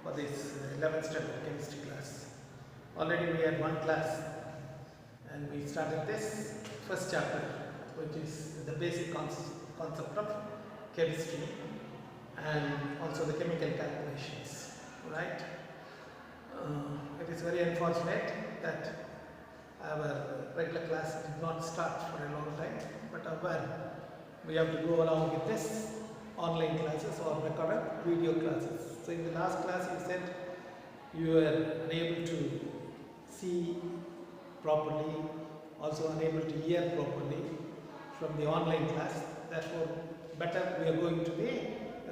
for this 11th standard chemistry class. Already we had one class and we started this first chapter, which is the basic concept of chemistry and also the chemical calculations, right? It is very unfortunate that our regular class did not start for a long time, but we have to go along with this online classes or recorded video classes. So in the last class you said you were unable to see properly, also unable to hear properly from the online class. Therefore, better we are going to the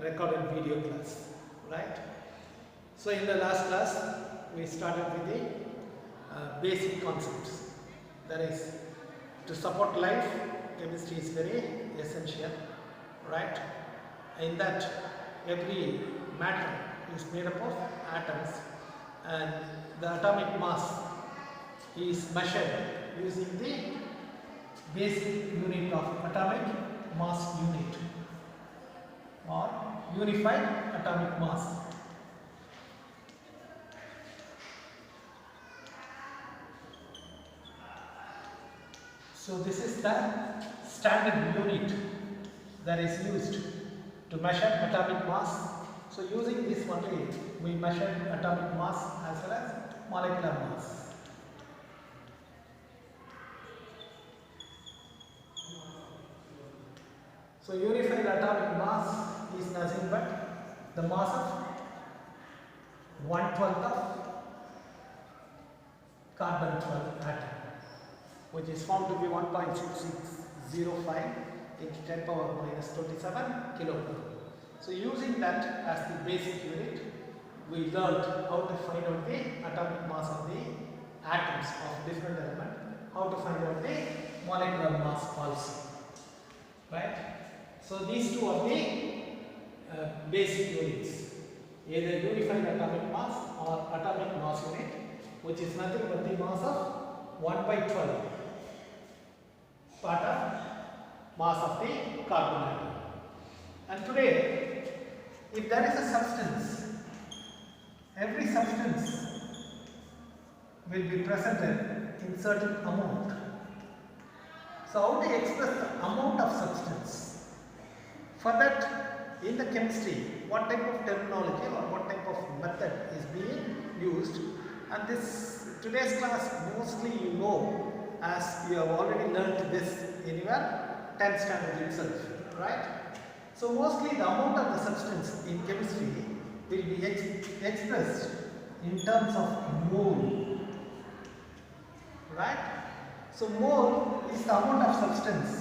recorded video class, right? So in the last class we started with the basic concepts. That is, to support life, chemistry is very essential, right? In that, every matter is made up of atoms, and the atomic mass is measured using the basic unit of atomic mass unit or unified atomic mass. So this is the standard unit that is used to measure atomic mass. So using this only we measure atomic mass as well as molecular mass. So unified atomic mass is nothing but the mass of 1/12 of carbon 12 atom, which is found to be 1.6605 into 10 power minus 27 kilogram. So using that as the basic unit, we learned how to find out the atomic mass of the atoms of different element, how to find out the molecular mass also, right? So these two are the basic units, either unified atomic mass or atomic mass unit, which is nothing but the mass of 1/12 part of mass of the carbon atom. And today, if there is a substance, every substance will be presented in certain amount. So how to express the amount of substance? For that, in the chemistry, what type of terminology or what type of method is being used? And this today's class mostly you know, as you have already learned this in your 10th standard itself, right? So mostly the amount of the substance in chemistry will be expressed in terms of mole, right? So mole is the amount of substance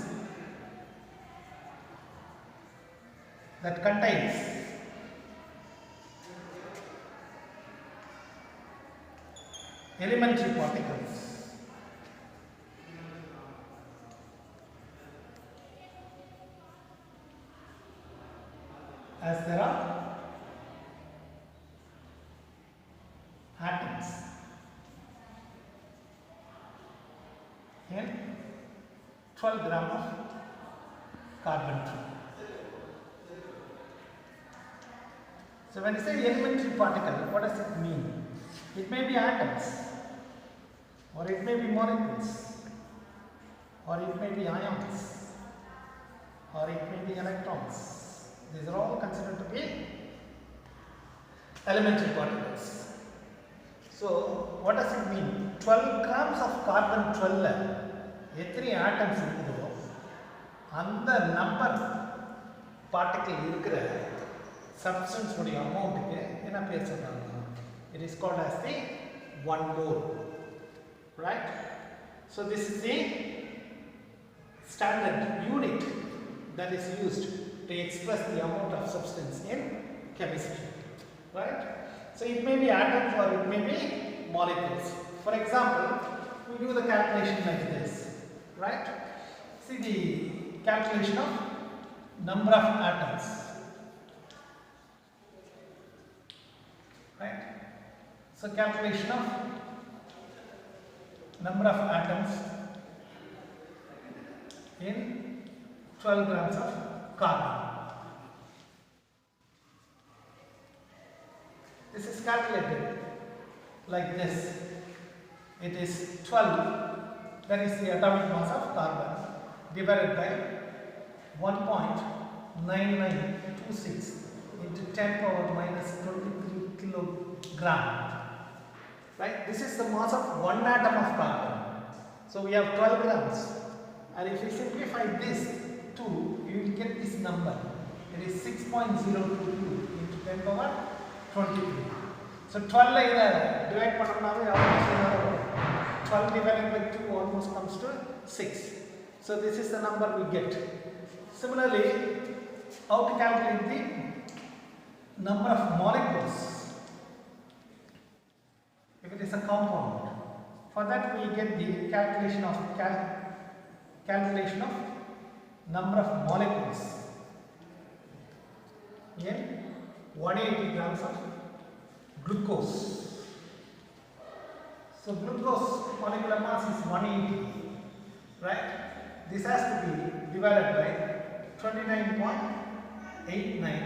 that contains elementary particles as there are atoms in 12 gram of carbon 2. So when you say elementary particle, what does it mean? It may be atoms, or it may be molecules, or it may be ions, or it may be electrons. These are all considered to be elementary particles. So what does it mean? 12 grams of carbon 12 எத்தனை atoms இருக்குதோ அந்த number particle இருக்கிற substance உடைய அமௌண்ட்டுக்கு என்ன பேர் சொல்றாங்க? It is called as the 1 mole, right? So this is the standard unit that is used to express the amount of substance in chemistry, right? So it may be atoms or it may be molecules. For example, we do the calculation like this, right? See the calculation of number of atoms, right? So calculation of number of atoms in 12 grams of carbon. This is calculated like this. It is 12, that is the atomic mass of carbon, divided by 1.9926 into 10 power minus 23 kilogram. Right? This is the mass of one atom of carbon. So we have 12 grams. And if we simplify this to, you will get this number. It is 6.022 into 10 power 23. So 12 divide pannamadhu almost 12 divided by 2 almost comes to 6. So this is the number we get. Similarly, how to calculate the number of molecules if it is a compound? For that we get the calculation of number of molecules in 180 grams of glucose. So glucose molecular mass is 180, right? This has to be divided by 29.89.